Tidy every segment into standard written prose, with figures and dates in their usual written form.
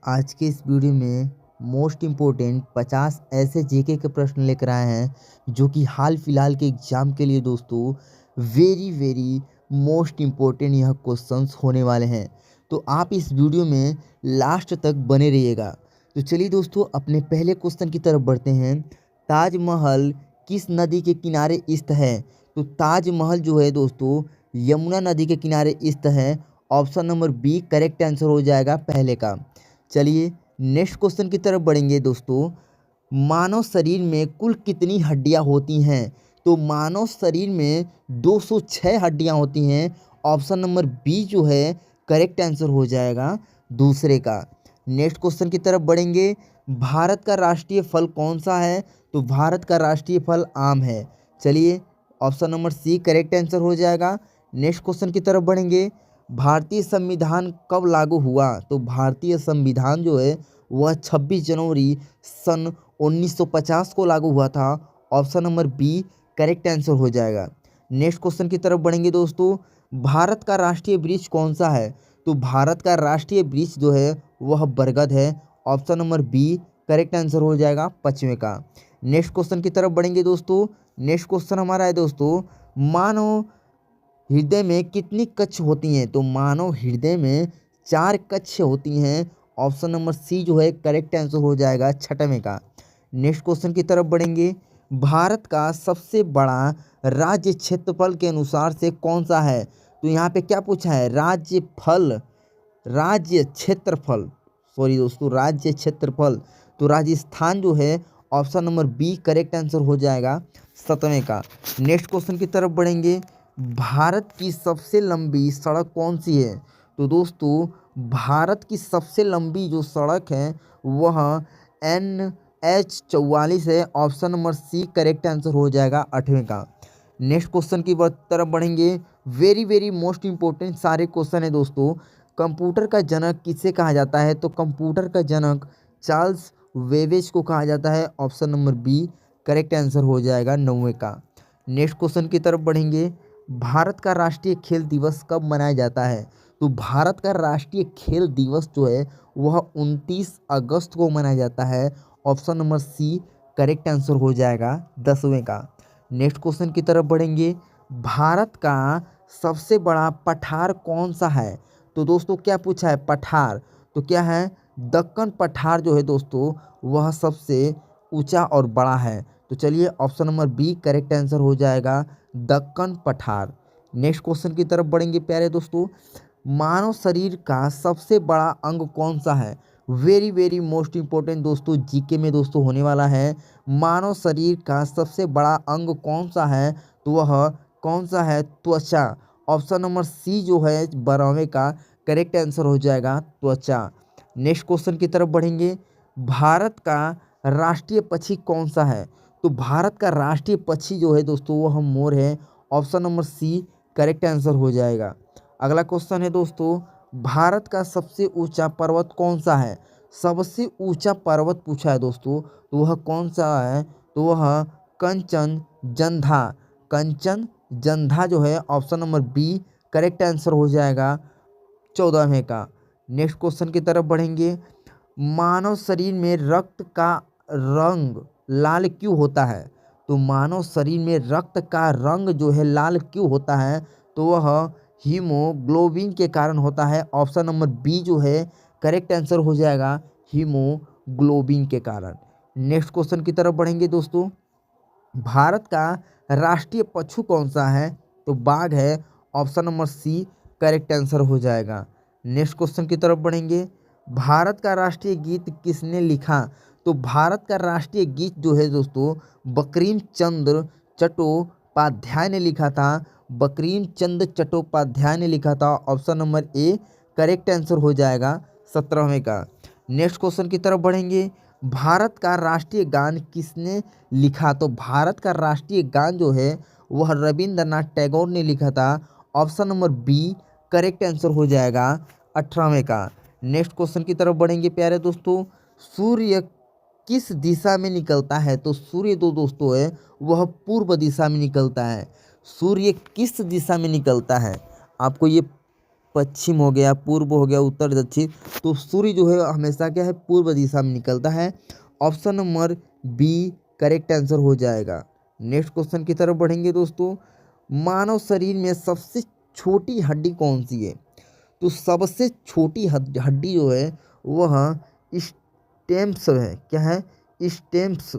आज के इस वीडियो में मोस्ट इम्पोर्टेंट 50 ऐसे जीके के प्रश्न लेकर आए हैं जो कि हाल फिलहाल के एग्जाम के लिए दोस्तों वेरी वेरी मोस्ट इम्पोर्टेंट यह क्वेश्चंस होने वाले हैं। तो आप इस वीडियो में लास्ट तक बने रहिएगा। तो चलिए दोस्तों अपने पहले क्वेश्चन की तरफ बढ़ते हैं। ताजमहल किस नदी के किनारे स्थित है? तो ताजमहल जो है दोस्तों यमुना नदी के किनारे स्थित है। Option number B correct answer हो जाएगा पहले का। चलिए नेक्स्ट क्वेश्चन की तरफ बढ़ेंगे दोस्तों। मानव शरीर में कुल कितनी हड्डियां होती हैं? तो मानव शरीर में 206 हड्डियां होती हैं। ऑप्शन नंबर बी जो है करेक्ट आंसर हो जाएगा दूसरे का। नेक्स्ट क्वेश्चन की तरफ बढ़ेंगे। भारत का राष्ट्रीय फल कौन सा है? तो भारत का राष्ट्रीय फल आम है। चलिए option number C correct answer हो जाएगा। नेक्स्ट क्वेश्चन की तरफ बढ़ेंगे। भारतीय संविधान कब लागू हुआ? तो भारतीय संविधान जो है वह 26 जनवरी सन 1950 को लागू हुआ था। Option number B correct answer हो जाएगा। नेक्स्ट क्वेश्चन की तरफ बढ़ेंगे दोस्तों। भारत का राष्ट्रीय वृक्ष कौन सा है? तो भारत का राष्ट्रीय वृक्ष जो है वह बरगद है। Option number B correct answer हो जाएगा पश्चिम का। नेक्स्ट क्वेश्चन की तरफ बढ़ेंगे दोस्तों। नेक्स्ट क्वेश्चन हमारा है दोस्तों, मानव हृदय में कितनी कक्ष होती हैं? तो मानव हृदय में 4 कक्ष होती हैं। ऑप्शन नंबर सी जो है करेक्ट आंसर हो जाएगा छठवें का। नेक्स्ट क्वेश्चन की तरफ बढ़ेंगे। भारत का सबसे बड़ा राज्य क्षेत्रफल के अनुसार से कौन सा है? तो यहाँ पे क्या पूछा है? राज्य क्षेत्रफल, सॉरी दोस्तों राज्य क्षेत्रफल। तो राजस्थान जो है option number B correct answer हो जाएगा 7वें का। नेक्स्ट क्वेश्चन की तरफ बढ़ेंगे। भारत की सबसे लंबी सड़क कौन सी है? तो दोस्तों भारत की सबसे लंबी जो सड़क है वह NH 44 है। Option number C correct answer हो जाएगा 8वें का। नेक्स्ट क्वेश्चन की तरफ बढ़ेंगे। वेरी वेरी मोस्ट इंपॉर्टेंट सारे क्वेश्चन है दोस्तों। कंप्यूटर का जनक किसे कहा जाता है? तो कंप्यूटर का जनक चार्ल्स वेबेज को कहा जाता है। Option number B correct answer हो जाएगा 9वें का। नेक्स्ट क्वेश्चन की तरफ बढ़ेंगे। भारत का राष्ट्रीय खेल दिवस कब मनाया जाता है? तो भारत का राष्ट्रीय खेल दिवस जो है वह 29 अगस्त को मनाया जाता है। Option number C correct answer हो जाएगा 10वें का। नेक्स्ट क्वेश्चन की तरफ बढ़ेंगे। भारत का सबसे बड़ा पठार कौन सा है? तो दोस्तों क्या पूछा है? पठार। तो क्या है? दक्कन पठार जो है दोस्तों वह सबसे ऊंचा और बड़ा है। तो चलिए option number B correct answer हो जाएगा दक्कन पठार। नेक्स्ट क्वेश्चन की तरफ बढ़ेंगे प्यारे दोस्तों। मानव शरीर का सबसे बड़ा अंग कौन सा है? वेरी वेरी मोस्ट इंपॉर्टेंट दोस्तों जीके में दोस्तों होने वाला है। मानव शरीर का सबसे बड़ा अंग कौन सा है? तो वह कौन सा है? त्वचा। ऑप्शन नंबर सी जो है 12वें का करेक्ट आंसर हो जाएगा त्वचा। नेक्स्ट क्वेश्चन की तरफ बढ़ेंगे। भारत का राष्ट्रीय पक्षी कौन सा है? तो भारत का राष्ट्रीय पक्षी जो है दोस्तों वह मोर है। Option number C correct answer हो जाएगा। अगला क्वेश्चन है दोस्तों, भारत का सबसे ऊंचा पर्वत कौन सा है? सबसे ऊंचा पर्वत पूछा है दोस्तों, तो वह कौन सा है? तो वह कंचनजंगा। कंचनजंगा जो है option number B correct answer हो जाएगा 14वें का। नेक्स्ट क्वेश्चन की तरफ बढ़ेंगे। मानव शरीर में रक्त का रंग लाल क्यों होता है? तो मानव शरीर में रक्त का रंग जो है लाल क्यों होता है? तो वह हीमोग्लोबिन के कारण होता है। ऑप्शन नंबर बी जो है करेक्ट आंसर हो जाएगा हीमोग्लोबिन के कारण। नेक्स्ट क्वेश्चन की तरफ बढ़ेंगे दोस्तों। भारत का राष्ट्रीय पशु कौन सा है? तो बाघ है। Option number C correct answer हो जाएगा। नेक्स्ट क्वेश्चन की तरफ बढ़ेंगे। भारत का राष्ट्रीय गीत किसने लिखा? तो भारत का राष्ट्रीय गीत जो है दोस्तों बंकिम चंद्र चट्टोपाध्याय ने लिखा था। बंकिम चंद्र चट्टोपाध्याय ने लिखा था। Option number A correct answer हो जाएगा 17वें का। नेक्स्ट क्वेश्चन की तरफ बढ़ेंगे। भारत का राष्ट्रीय गान किसने लिखा? तो भारत का राष्ट्रीय गान जो है वह रविंद्रनाथ टैगोर ने लिखा था। Option number B correct answer हो जाएगा 18वें का। नेक्स्ट क्वेश्चन की तरफ बढ़ेंगे प्यारे दोस्तों। सूर्य किस दिशा में निकलता है? तो सूर्य दो दोस्तों है वह पूर्व दिशा में निकलता है। सूर्य किस दिशा में निकलता है? आपको ये पश्चिम हो गया, पूर्व हो गया, उत्तर दक्षिण। तो सूर्य जो है हमेशा क्या है, पूर्व दिशा में निकलता है। Option number B correct answer हो जाएगा। नेक्स्ट क्वेश्चन की तरफ बढ़ेंगे दोस्तों। मानव शरीर में सबसे छोटी हड्डी कौन सी है? तो सबसे छोटी हड्डी जो है वह स्टेम्स है। क्या है? Stems.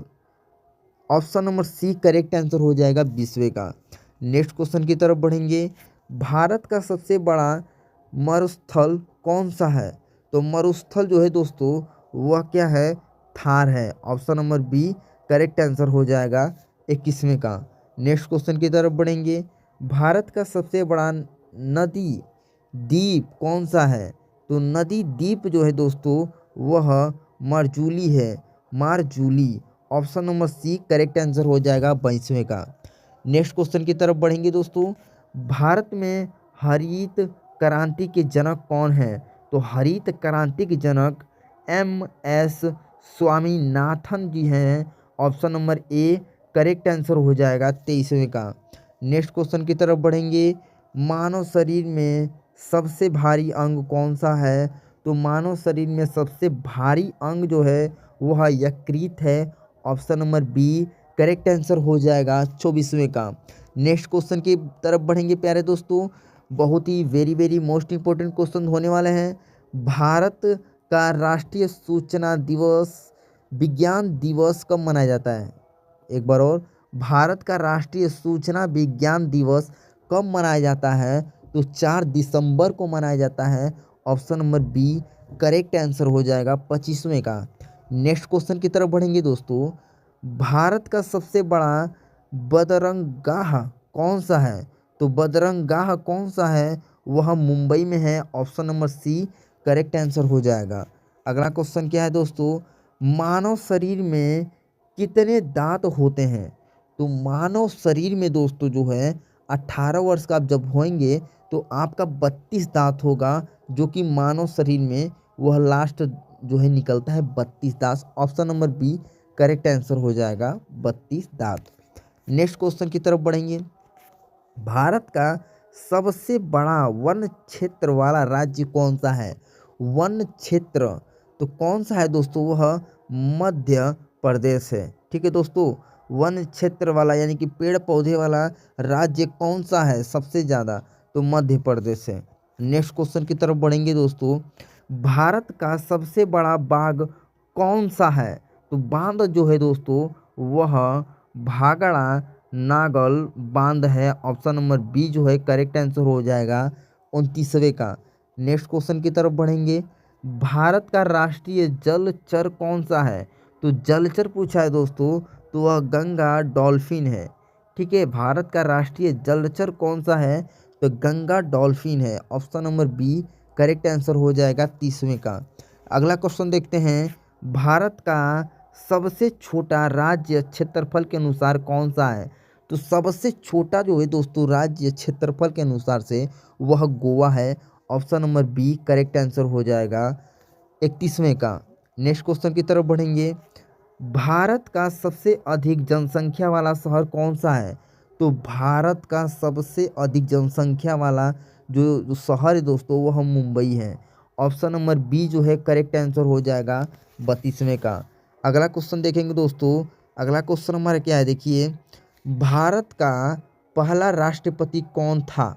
Option number C correct answer हो जाएगा 20वें का। नेक्स्ट क्वेश्चन की तरफ बढ़ेंगे। भारत का सबसे बड़ा मरुस्थल कौन सा है? तो मरुस्थल जो है दोस्तों वह क्या है? थार है। Option number B correct answer हो जाएगा 21वें का। नेक्स्ट क्वेश्चन की तरफ बढ़ेंगे। भारत का सबसे बड़ा नदी द्वीप कौन सा है? तो नदी द्वीप जो है दोस्तों वह मारजूली है। Majuli. Option number C correct answer हो जाएगा 22वें का। नेक्स्ट क्वेश्चन की तरफ बढ़ेंगे दोस्तों। भारत में हरित क्रांति के जनक कौन है? तो हरित क्रांति के जनक MS स्वामीनाथन जी हैं। Option number A correct answer हो जाएगा 23वें का। नेक्स्ट क्वेश्चन की तरफ बढ़ेंगे। मानव शरीर में सबसे भारी अंग कौन सा है? तो मानव शरीर में सबसे भारी अंग जो है वह यकृत है। Option number B correct answer हो जाएगा 24वें का। नेक्स्ट क्वेश्चन की तरफ बढ़ेंगे प्यारे दोस्तों। बहुत ही वेरी मोस्ट इंपॉर्टेंट क्वेश्चन होने वाले हैं। भारत का राष्ट्रीय सूचना दिवस विज्ञान दिवस कब मनाया जाता है? एक बार और, भारत का राष्ट्रीय सूचना विज्ञान दिवस कब मनाया जाता है? तो 4 दिसंबर को मनाया जाता है। Option number B correct answer हो जाएगा 25वें का। नेक्स्ट क्वेश्चन की तरफ बढ़ेंगे दोस्तों। भारत का सबसे बड़ा बंदरगाह कौन सा है? तो बंदरगाह कौन सा है? वह मुंबई में है। Option number C correct answer हो जाएगा। अगला क्वेश्चन क्या है दोस्तों। मानव शरीर में कितने दांत होते हैं? तो मानव शरीर में दोस्तों जो है 18 वर्ष का आप जब होंगे तो आपका 32 दांत होगा, जो कि मानव शरीर में वह लास्ट जो है निकलता है 32 दांत। Option number B correct answer हो जाएगा 32 दांत। नेक्स्ट क्वेश्चन की तरफ बढ़ेंगे। भारत का सबसे बड़ा वन क्षेत्र वाला राज्य कौन सा है? वन क्षेत्र तो कौन सा है दोस्तों? वह मध्य प्रदेश है। ठीक है दोस्तों, वन क्षेत्र वाला यानी कि पेड़ पौधे वाला राज्य कौन सा है सबसे ज़्यादा? तो मध्य प्रदेश है। नेक्स्ट क्वेश्चन की तरफ बढ़ेंगे दोस्तों। भारत का सबसे बड़ा बांध कौन सा है? तो बांध जो है दोस्तों वह भागड़ा नागल बांध है। ऑप्शन नंबर बी जो है करेक्ट आंसर हो जाएगा 29वें का। नेक्स्ट क्वेश्चन की तरफ बढ़ेंगे। भारत का राष्ट्रीय जलचर कौन सा है? तो जलचर पूछा है दोस्तों तो वह गंगा डॉल्फिन है। ठीक है, भारत का राष्ट्रीय जलचर कौन सा है? तो गंगा डॉल्फिन है। Option number B correct answer हो जाएगा 30वें का। अगला क्वेश्चन देखते हैं। भारत का सबसे छोटा राज्य क्षेत्रफल के अनुसार कौन सा है? तो सबसे छोटा जो है दोस्तों राज्य क्षेत्रफल के अनुसार से वह गोवा है। Option number B correct answer हो जाएगा 31वें का। नेक्स्ट क्वेश्चन की तरफ बढ़ेंगे। भारत का सबसे अधिक जनसंख्या वाला शहर कौन सा है? तो भारत का सबसे अधिक जनसंख्या वाला जो शहर है दोस्तों वह मुंबई है। ऑप्शन नंबर बी जो है करेक्ट आंसर हो जाएगा 32वें का। अगला क्वेश्चन देखेंगे दोस्तों। अगला क्वेश्चन हमारा क्या है देखिए। भारत का पहला राष्ट्रपति कौन था?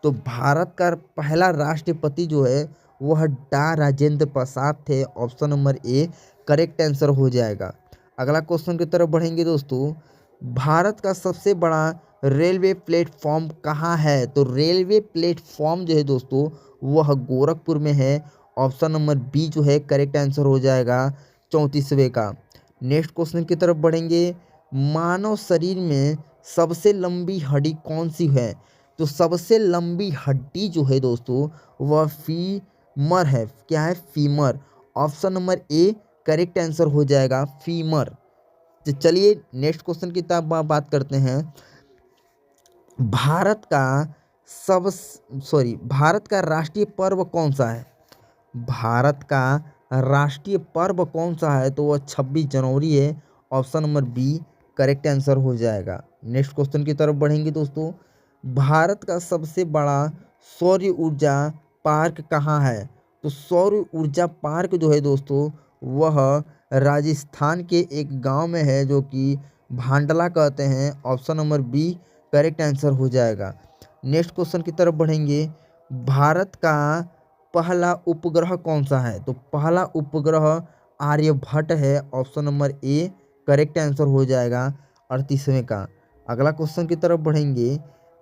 तो भारत का पहला राष्ट्रपति जो है वह डा राजेंद्र प्रसाद थे। Option number A correct answer हो जाएगा। अगला क्वेश्चन की तरफ बढ़ेंगे दोस्तों। भारत का सबसे बड़ा रेलवे प्लेटफॉर्म कहाँ है? तो रेलवे प्लेटफॉर्म जो है दोस्तों वह गोरखपुर में है। ऑप्शन नंबर बी जो है करेक्ट आंसर हो जाएगा 34वें का। नेक्स्ट क्वेश्चन की तरफ बढ़ेंगे। मानव शरीर में सबसे लंबी हड्डी कौन सी है? तो सबसे लंबी हड्डी जो है दोस्तों वह फीमर है। क्या है? Femur. Option number A correct answer हो जाएगा फीमर। तो चलिए नेक्स्ट क्वेश्चन की बात करते हैं। भारत का राष्ट्रीय पर्व कौन सा है? भारत का राष्ट्रीय पर्व कौन सा है? तो वह 26 जनवरी है। Option number B correct answer हो जाएगा। नेक्स्ट क्वेश्चन की तरफ बढ़ेंगे दोस्तों। भारत का सबसे बड़ा सौर ऊर्जा पार्क कहाँ है? तो सौर ऊर्जा पार्क जो है दोस्तों वह राजस्थान के एक गांव में है जो कि भांडला कहते हैं। Option number B correct answer हो जाएगा। नेक्स्ट क्वेश्चन की तरफ बढ़ेंगे। भारत का पहला उपग्रह कौन सा है? तो पहला उपग्रह आर्यभट्ट है। Option number A correct answer हो जाएगा 38वें का। अगला क्वेश्चन की तरफ बढ़ेंगे।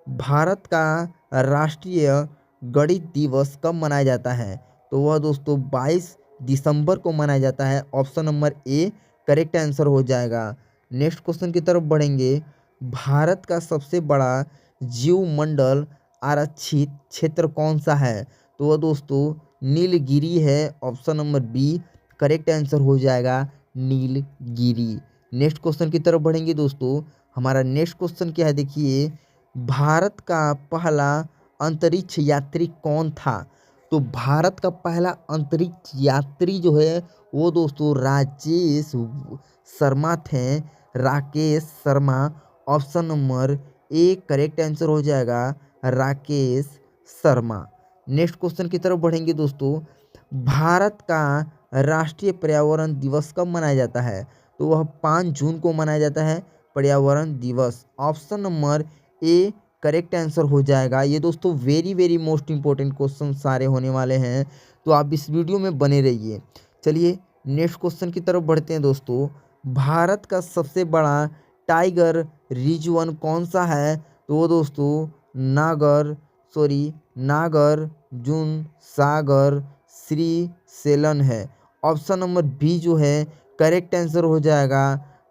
भारत का राष्ट्रीय गणित दिवस कब मनाया जाता है? तो वह दोस्तों 22 दिसंबर को मनाया जाता है। Option number A correct answer हो जाएगा। नेक्स्ट क्वेश्चन की तरफ बढ़ेंगे। भारत का सबसे बड़ा जीवमंडल आरक्षित क्षेत्र कौन सा है? तो वह दोस्तों नीलगिरी है। Option number B correct answer हो जाएगा नीलगिरी। नेक्स्ट क्वेश्चन की तरफ बढ़ेंगे दोस्तों। हमारा नेक्स्ट क्वेश्चन क्या है देखिए। भारत का पहला अंतरिक्ष यात्री कौन था? तो भारत का पहला अंतरिक्ष यात्री जो है वो दोस्तों राजेश शर्मा थे। Rakesh Sharma. Option number A correct answer हो जाएगा राकेश शर्मा। नेक्स्ट क्वेश्चन की तरफ बढ़ेंगे दोस्तों। भारत का राष्ट्रीय पर्यावरण दिवस कब मनाया जाता है? तो वह 5 जून को मनाया जाता है पर्यावरण दिवस। Option number A correct answer हो जाएगा। ये दोस्तों very very most important question सारे होने वाले हैं, तो आप इस वीडियो में बने रहिए। चलिए नेक्स्ट क्वेश्चन की तरफ बढ़ते हैं दोस्तों। भारत का सबसे बड़ा टाइगर रिजर्व कौन सा है? तो वो दोस्तों नागार्जुन सागर श्री सेलन है। ऑप्शन नंबर बी जो है करेक्ट आंसर हो जाएगा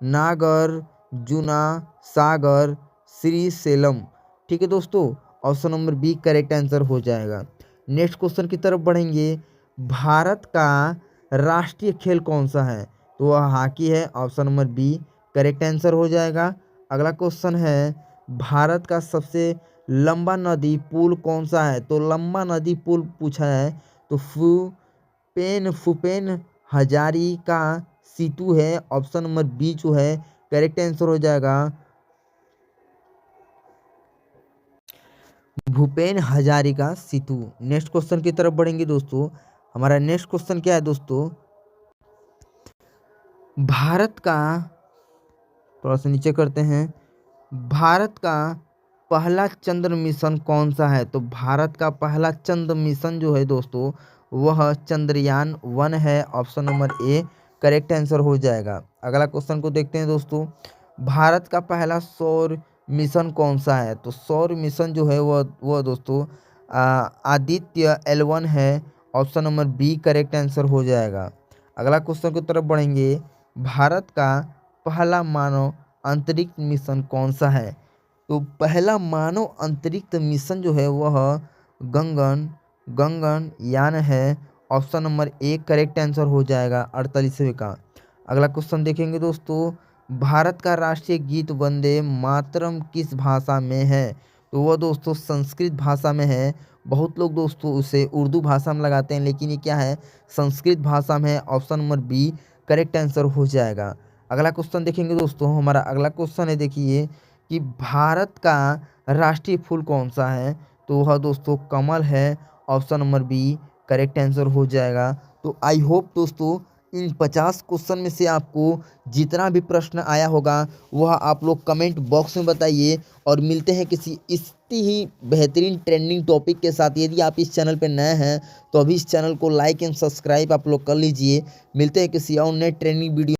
नागार्जुना सागर श्री सेलम। ठीक है दोस्तों, option number B correct answer हो जाएगा। नेक्स्ट क्वेश्चन की तरफ बढ़ेंगे। भारत का राष्ट्रीय खेल कौन सा है? तो वह हॉकी है। Option number B correct answer हो जाएगा। अगला क्वेश्चन है। भारत का सबसे लंबा नदी पुल कौन सा है? तो लंबा नदी पुल पूछा है तो फूपेन हजारी का सीतू है। ऑप्शन नंबर बी जो है करेक्ट आंसर हो जाएगा भूपेन हजारिका सीतू। नेक्स्ट क्वेश्चन की तरफ बढ़ेंगे दोस्तों। हमारा नेक्स्ट क्वेश्चन क्या है दोस्तों। भारत का थोड़ा सा नीचे करते हैं। भारत का पहला चंद्र मिशन कौन सा है? तो भारत का पहला चंद्र मिशन जो है दोस्तों वह चंद्रयान 1 है। Option number A correct answer हो जाएगा। अगला क्वेश्चन को देखते हैं दोस्तों। भारत का पहला सौर मिशन कौन सा है? तो सौर मिशन जो है वह दोस्तों आदित्य L1 है। Option number B correct answer हो जाएगा। अगला क्वेश्चन की तरफ बढ़ेंगे। भारत का पहला मानव अंतरिक्ष मिशन कौन सा है? तो पहला मानव अंतरिक्ष मिशन जो है वह गगनयान है। Option number A correct answer हो जाएगा 48वें का। अगला क्वेश्चन देखेंगे दोस्तों। भारत का राष्ट्रीय गीत वंदे मातरम किस भाषा में है? तो वह दोस्तों संस्कृत भाषा में है। बहुत लोग दोस्तों उसे उर्दू भाषा में लगाते हैं, लेकिन ये क्या है संस्कृत भाषा में है। Option number B correct answer हो जाएगा। अगला क्वेश्चन देखेंगे दोस्तों। हमारा अगला क्वेश्चन है देखिए कि भारत का राष्ट्रीय फूल कौन सा है? तो वह दोस्तों कमल है। Option number B correct answer हो जाएगा। तो आई होप दोस्तों इन 50 क्वेश्चन में से आपको जितना भी प्रश्न आया होगा वह आप लोग कमेंट बॉक्स में बताइए, और मिलते हैं किसी इसी ही बेहतरीन ट्रेंडिंग टॉपिक के साथ। यदि आप इस चैनल पर नए हैं तो अभी इस चैनल को लाइक एंड सब्सक्राइब आप लोग कर लीजिए। मिलते हैं किसी और नए ट्रेंडिंग वीडियो।